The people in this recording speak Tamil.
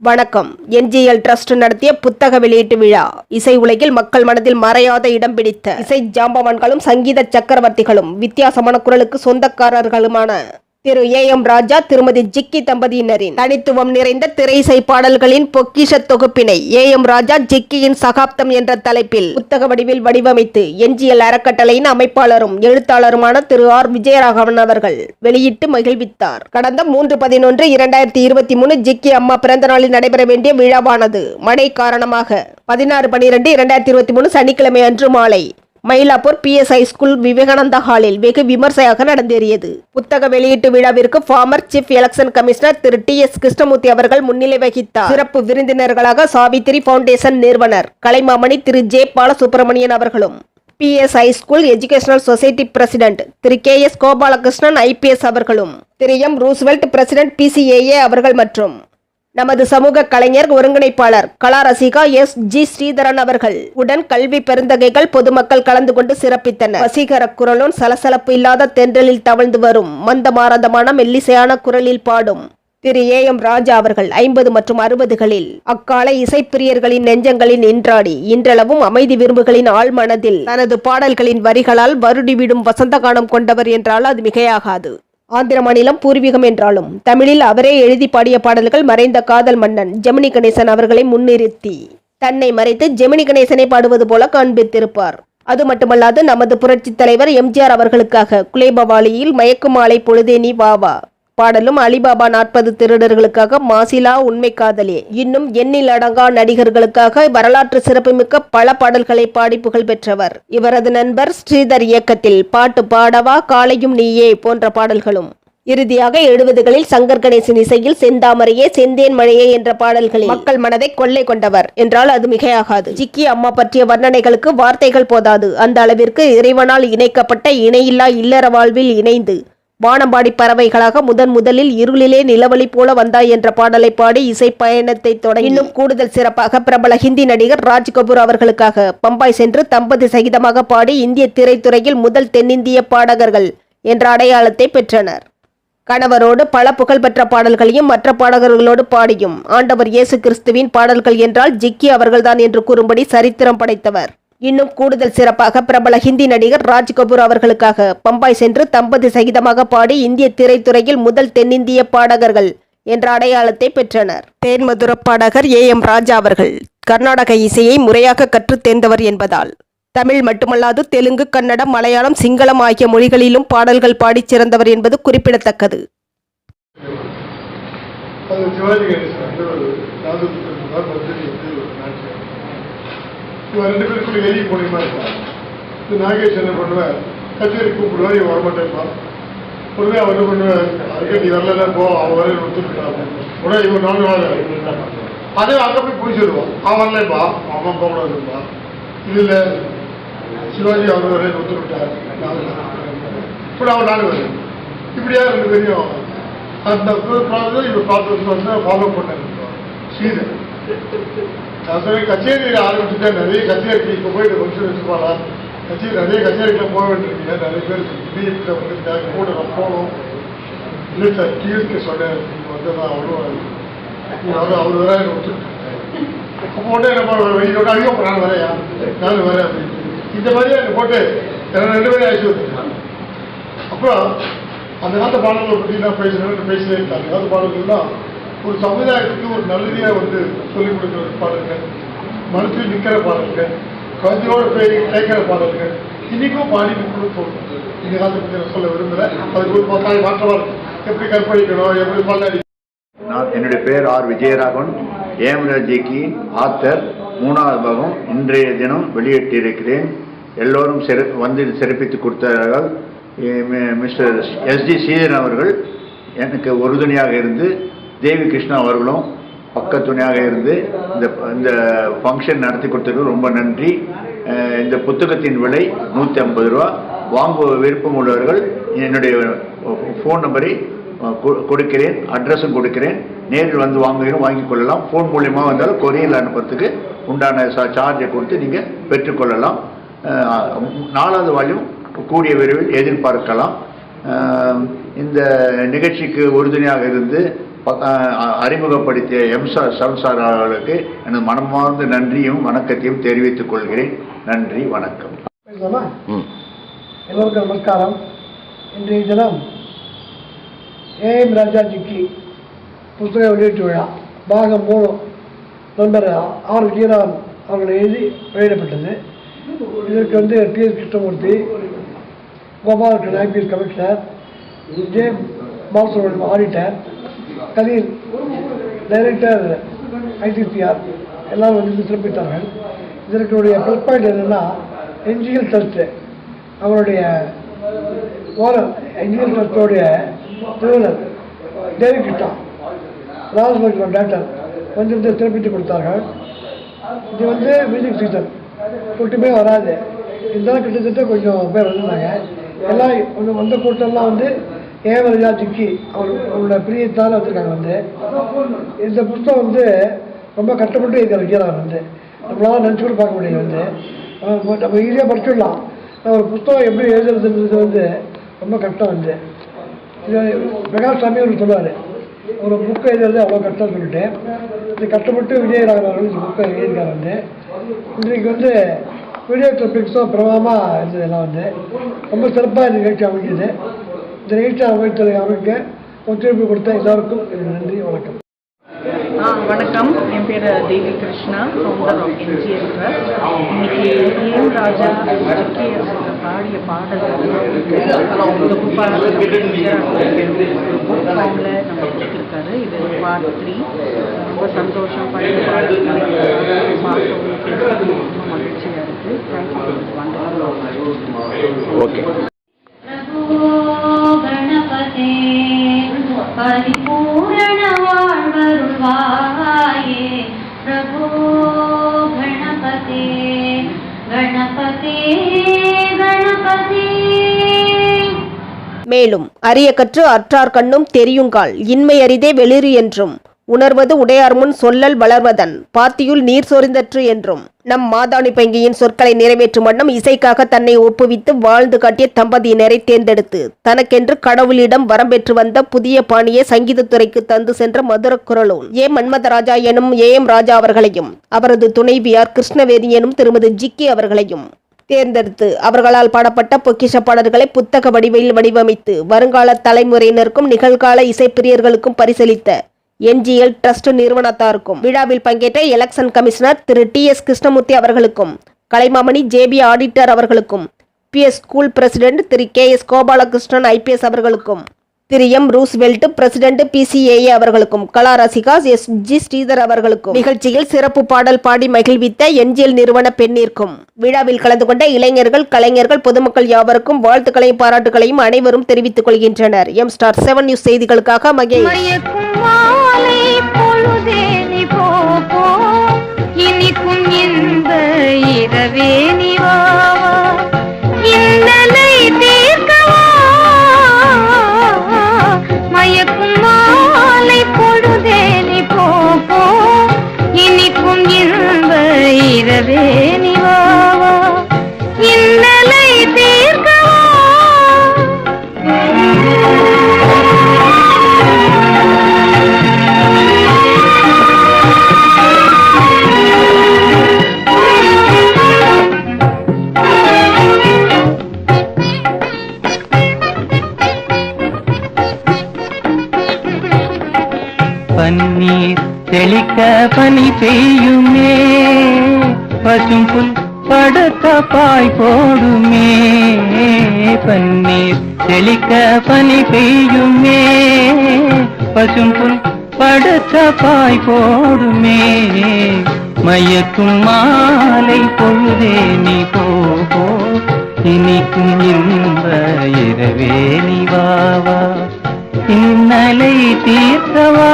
வணக்கம். என்ஜிஎல் டிரஸ்ட் நடத்திய புத்தக வெளியீட்டு விழா. இசை உலகில் மக்கள் மனதில் மறையாத இடம் பிடித்த இசை ஜாம்பவான்களும் சங்கீத சக்கரவர்த்திகளும் வித்தியாசமான குரலுக்கு சொந்தக்காரர்களுமான திரு ஏ.எம். ராஜா, திருமதி ஜிக்கி தம்பதியினரின் தனித்துவம் நிறைந்த திரை இசை பாடல்களின் பொக்கிஷ தொகுப்பினை ஏ.எம். ராஜா ஜிக்கியின் சகாப்தம் என்ற தலைப்பில் புத்தக வடிவில் வடிவமைத்து என்ஜிஎல் அறக்கட்டளையின் அமைப்பாளரும் எழுத்தாளருமான திரு ஆர். விஜயராகவன் அவர்கள் வெளியிட்டு மகிழ்வித்தார். கடந்த 3/11/2023 ஜிக்கி அம்மா பிறந்த நாளில் நடைபெற வேண்டிய விழாவானது மழை காரணமாக 16/12/2023 சனிக்கிழமை அன்று மாலை மயிலாப்பூர் PSI ஸ்கூல் விவேகானந்தா ஹாலில் வெகு விமர்சையாக நடந்தேறியது. புத்தக வெளியீட்டு விழாவிற்கு ஃபார்மர் சீஃப் எலெக்ஷன் கமிஷனர் திரு T.S. கிருஷ்ணமூர்த்தி அவர்கள் முன்னிலை வகித்தார். சிறப்பு விருந்தினர்களாக சாவித்திரி பவுண்டேஷன் நிறுவனர் கலைமாமணி திரு J. பாலசுப்ரமணியன் அவர்களும், PSI school educational society president திரு K.S. கோபாலகிருஷ்ணன் IPS அவர்களும், திரு M. ரூஸ்வெல்ட் பிரசிடென்ட் PCAA அவர்கள் மற்றும் நமது சமூக கலைஞர் ஒருங்கிணைப்பாளர் கலா ரசிகா S.G. ஸ்ரீதரன் அவர்கள் உடன் கல்வி பெருந்தகைகள் பொதுமக்கள் கலந்து கொண்டு சிறப்பித்தனர். வசீகர குரலும் சலசலப்பு இல்லாத தென்றலில் தவழ்ந்து வரும் மந்தமாரதமான மெல்லிசையான குரலில் பாடும் திரு ஏ.எம். ராஜா அவர்கள் 50 மற்றும் 60களில் அக்கால இசைப்பிரியர்களின் நெஞ்சங்களில் நின்றாடி இன்றளவும் அமைதி விரும்புகளின் ஆழ் மனதில் தனது பாடல்களின் வரிகளால் வருடிவிடும் வசந்த கானம் கொண்டவர் என்றால் அது மிகையாகாது. ஆந்திர மாநிலம் பூர்வீகம் என்றாலும் தமிழில் அவரே எழுதி பாடிய பாடல்கள் மறைந்த காதல் மன்னன் ஜெமினி கணேசன் அவர்களை முன்னிறுத்தி தன்னை மறைத்து ஜெமினி கணேசனை பாடுவது போல காண்பித்திருப்பார். அது மட்டுமல்லாது நமது புரட்சி தலைவர் MGR அவர்களுக்காக குலேபவாலியில் மயக்கும் மாலை பொழுதே நீ வாவா பாடலும், அலிபாபா 40 திருடர்களுக்காக மாசிலா உண்மை காதலே, இன்னும் எண்ணில் அடங்கா நடிகர்களுக்காக வரலாற்று சிறப்புமிக்க பல பாடல்களை பாடி புகழ் பெற்றவர். இவரது நண்பர் ஸ்ரீதர் இயக்கத்தில் பாட்டு பாடவா காலையும் நீயே போன்ற பாடல்களும், இறுதியாக 70களில் சங்கர் கணேசன் இசையில் செந்தாமரையே செந்தேன் மழையே என்ற பாடல்களில் மக்கள் மனதை கொள்ளை கொண்டவர் என்றால் அது மிகையாகாது. ஜிக்கி அம்மா பற்றிய வர்ணனைகளுக்கு வார்த்தைகள் போதாது. அந்த அளவிற்கு இறைவனால் இணைக்கப்பட்ட இணையில்லா இல்லற வாழ்வில் இணைந்து வானம்பாடி பறவைகளாக முதலில் இருளிலே நிலவழி போல வந்தாய் என்ற பாடலை பாடி இசை பயணத்தை தொடங்கி இன்னும் கூடுதல் சிறப்பாக பிரபல ஹிந்தி நடிகர் ராஜ் கபூர் அவர்களுக்காக பம்பாய் சென்று தம்பதி சகிதமாக பாடி இந்திய திரைத்துறையில் முதல் தென்னிந்திய பாடகர்கள் என்ற அடையாளத்தை பெற்றனர். கணவரோடு பல புகழ்பெற்ற பாடல்களையும் மற்ற பாடகர்களோடு பாடியும் ஆண்டவர் இயேசு கிறிஸ்துவின் பாடல்கள் என்றால் ஜிக்கி அவர்கள்தான் என்று கூறும்படி சரித்திரம் படைத்தவர். இன்னும் கூடுதல் சிறப்பாக பிரபல ஹிந்தி நடிகர் ராஜ் கபூர் அவர்களுக்காக பம்பாய் சென்று தம்பதி சகிதமாக பாடி இந்திய திரைத்துறையில் முதல் தென்னிந்திய பாடகர்கள் என்ற அடையாளத்தை பெற்றனர். தேன்மதுர பாடகர் ஏ.எம். ராஜா அவர்கள் கர்நாடக இசையை முறையாக கற்றுத் தேர்ந்தவர் என்பதால் தமிழ் மட்டுமல்லாது தெலுங்கு, கன்னடம், மலையாளம், சிங்களம் ஆகிய மொழிகளிலும் பாடல்கள் பாடிச் சிறந்தவர் என்பது குறிப்பிடத்தக்கது. இவன் 2 பேருக்குள்ள எலி போனியமா இருப்பான். இது நாகேஷ் என்ன பண்ணுவேன், கச்சேரி கூப்பிடுவார், இவன் வரமாட்டேன்ப்பா. உடனே அவர் என்ன பண்ணுவேன், அதுக்கு நீ வரல போ, அவன் வரைய ஒத்துக்கிட்டாங்க. உடனே இவன் 4 நாள் அதே அங்கே போய் சொல்லுவான், அவன் வரலப்பா, அவன் போகக்கூடாதுப்பா. இதில் சிவாஜி அவர் வரைய ஒத்துக்கிட்டார், இப்படி அவன் 4 வரேன். இப்படியா 2 பேரையும் அந்த ப்ராசஸ் இவன் பார்த்து வந்து ஃபாலோ பண்ண ஸ்ரீதர். நான் சொன்னேன், கச்சேரி ஆரம்பிச்சுட்டா நிறைய கச்சேரிக்கு இப்போ போயிட்டு ஃபங்க்ஷன் வச்சுப்பாளா, கச்சேரி நிறைய கச்சேரிக்கெலாம் போக வேண்டியிருக்கீங்க, நிறைய பேர் பிஎஃப்ல வந்துருக்காங்க, கூட நான் போகணும். இல்லை சார், டிஎஸ்க்கு சொன்னேன், நீங்கள் வந்து நான் அவர் வர ஒத்துக்கிட்டேன். அப்போ உடனே நம்ம வெளியோட ஐயோ நான் வரையா, நானும் வரேன் அப்படின்னு இந்த மாதிரியே அங்கே போட்டு 2 பேரும் அழைச்சி வந்துருக்காங்க. அப்புறம் அந்த காலத்து பாடல்களை பற்றி தான் பேசினே இருக்காங்க. அந்த காலத்து பாடல்கள்லாம் ஒரு சமுதாயத்துக்கு ஒரு நல்லதியாக வந்து சொல்லிக் கொடுக்குற பாடல்கள், மனசில் நிற்கிற பாடல்கள், குழந்தையோட போய் கேட்கிற பாடல்கள் இன்னைக்கும் பாடி போகணும். இந்த காலத்தை பற்றி நான் சொல்ல விரும்பல, அதுக்கு ஒரு மாற்றமாக இருக்கும். எப்படி கற்பழிக்கணும், எப்படி பல்லாடி. நான் என்னுடைய பேர் ஆர். விஜயராகவன், ஏ.எம். ராஜாக்கு ஆத்தர் 3வது பாகம் இன்றைய தினம் வெளியிட்டிருக்கிறேன். எல்லோரும் வந்து சிறப்பித்து கொடுத்தார்கள். Mister S.G. ஸ்ரீதரன் அவர்கள் எனக்கு உறுதுணையாக இருந்து, தேவி கிருஷ்ணா அவர்களும் பக்கத்துணையாக இருந்து இந்த ஃபங்க்ஷன் நடத்தி கொடுத்ததுக்கு ரொம்ப நன்றி. இந்த புத்தகத்தின் விலை 150 ரூபா. வாங்க விருப்பம் உள்ளவர்கள் என்னுடைய ஃபோன் நம்பரை கொடுக்கிறேன், அட்ரஸும் கொடுக்கிறேன். நேரில் வந்து வாங்கிக் கொள்ளலாம். ஃபோன் மூலியமாக வந்தாலும் கொரியரில் அனுப்புறதுக்கு உண்டான சார்ஜை கொடுத்து நீங்கள் பெற்றுக்கொள்ளலாம். 4வது வால்யூம் கூடிய விரைவில் எதிர்பார்க்கலாம். இந்த நிகழ்ச்சிக்கு உறுதுணையாக இருந்து அறிமுகப்படுத்திய சவுசார் அவர்களுக்கு எனது மனமார்ந்த நன்றியும் வணக்கத்தையும் தெரிவித்துக் கொள்கிறேன். நன்றி, வணக்கம். எல்லோருக்கும் நமஸ்காரம். இன்றைய தினம் ஏஎம் ராஜா ஜிக்கி புத்தக வெளியீட்டு விழா பாகம் 3 நண்பர் ஆர் விஜயராகவன் அவர்கள் எழுதி வெளியிடப்பட்டது. இதற்கு TS Krishnamurthy, Gopalakrishnan IPS commissioner, J Balasubramaniam auditor, Khalil director ICCR எல்லாரும் சிறப்பித்தார்கள். இதற்குடைய ப்ளஸ் பாயிண்ட் என்னென்னா என்ஜிஎல் ட்ரஸ்ட்டு அவருடைய ஓனர், என்ஜிஎல் ட்ரஸ்டோடைய நிறுவனர் டேவிட் கிருஷ்ணா ராஜபாளையம் டாக்டர் சிறப்பித்து கொடுத்தார்கள். இது மியூசிக் சீசன் கூட்டமே வராது, இருந்தாலும் கிட்டத்தட்ட கொஞ்சம் பேர் வந்திருந்தாங்க. எல்லாம் கொஞ்சம் வந்த கூட்டம்லாம் ஏஎம் ராஜா ஜிக்கி அவரோட பிரியத்தால் வந்திருக்காங்க. இந்த புத்தகம் ரொம்ப கஷ்டப்பட்டு இருக்கிற விஜயராகவன் நம்மளால நினச்சி கூட பார்க்க முடியாது. நம்ம ஈஸியாக படிச்சிடலாம். ஒரு புத்தகம் எப்படி எழுதுறதுன்றது ரொம்ப கஷ்டம். இது பிரகாஷ் சாமி அவர் சொல்லுவார், ஒரு புக்கை எழுதுறது அவ்வளோ கஷ்டம் சொல்லிட்டு இது கஷ்டப்பட்டு விஜயராகவன் அவர்கள் இந்த புக்கை எழுதியிருக்காரு. இன்றைக்கு வீடியோ கிளிப்பிங்ஸும் பிரபலமாக இருந்தது. எல்லாம் ரொம்ப சிறப்பாக இந்த நிகழ்ச்சி அமைஞ்சது. இந்த நிகழ்ச்சி அமைக்க ஒத்துழைப்பு கொடுத்த எல்லாருக்கும் நன்றி, வணக்கம். வணக்கம். என் பேர் Devi Krishna, founder of NGL trust. இன்னைக்கு ஏஎம் ராஜா ஜிக்கி அவங்க பாடிய பாடல்கள் தொகுப்பாளர் புக் ஃபார்மில் நம்ம கொடுத்துருக்காரு. இது பார்ட் 3. ரொம்ப சந்தோஷம். பழைய பாடல்களை பார்த்தவங்க கேட்கறது ரொம்ப மகிழ்ச்சியாக இருக்குது. தேங்க்யூ. ஓகே. கணபதே பரிபூரண வாழ்வருள்வாயே பிரபோ கணபதே கணபதே கணபதே. மேலும் அரிய கற்று அற்றார் கண்ணும் தெரியுங்கால் இன்மை அறிதே வெளிறு என்றும் உணர்வது உடையார் முன் சொல்லல் வளர்வதன் பாத்தியுள் நீர் சொரிந்தற்று என்றும் நம் மாதாணி பங்கியின் சொற்களை நிறைவேற்றும் வண்ணம் இசைக்காக தன்னை ஒப்புவித்து வாழ்ந்து காட்டிய தம்பதியினரை தேர்ந்தெடுத்து தனக்கென்று கடவுளிடம் வரம்பெற்று வந்த புதிய பாணியை சங்கீதத்துறைக்கு தந்து சென்ற மதுர குரலோன் மன்மதராஜா எனும் ஏஎம் ராஜா அவர்களையும் அவரது துணைவியார் கிருஷ்ணவேதி எனும் திருமதி ஜிக்கி அவர்களையும் தேர்ந்தெடுத்து அவர்களால் பாடப்பட்ட பொக்கிஷ பாடல்களை புத்தக வடிவில் வடிவமைத்து வருங்கால தலைமுறையினருக்கும் நிகழ்கால இசைப்பிரியர்களுக்கும் பரிசளித்த என்ஜிஎல் ட்ரஸ்ட் நிறுவனத்தாருக்கும் விழாவில் பங்கேற்ற எலெக்ஷன் கமிஷனர் திரு டிஎஸ் கிருஷ்ணமூர்த்தி அவர்களுக்கும் கலைமாமணி ஜேபி ஆடிட்டர் அவர்களுக்கும் பிஎஸ் ஸ்கூல் பிரசிடென்ட் திரு கேஎஸ் கோபாலகிருஷ்ணன் ஐபிஎஸ் அவர்களுக்கும் திரு எம் ரூஸ்வெல்ட் பிரசிடென்ட் பிசிஏஏ அவர்களுக்கும் கலா ரசிகா எஸ்ஜி ஸ்ரீதர் அவர்களுக்கும் நிகழ்ச்சியில் சிறப்பு பாடல் பாடி மகிழ்வித்த என்ஜிஎல் நிறுவன பெண்ணிற்கும் விழாவில் கலந்து கொண்ட இளைஞர்கள், கலைஞர்கள், பொதுமக்கள் யாவருக்கும் வாழ்த்துக்களையும் பாராட்டுகளையும் அனைவரும் தெரிவித்துக் கொள்கின்றனர். எம் ஸ்டார் 7 நியூஸ் செய்திகளுக்காக மகேஷ். பன்னீர் தெளிக்க பனி பெய்யுமே, பசும் புல் படுத்த பாய் போடுமே. பன்னீர் தெளிக்க பனி பெய்யுமே, பசும் புல் படுத்த பாய் போடுமே. மயக்கும் மாலை பொழுதே நீ போ, இனிக்கும் இன்ப இரவே நீ வா, இன்னலை தீர்த்தவா.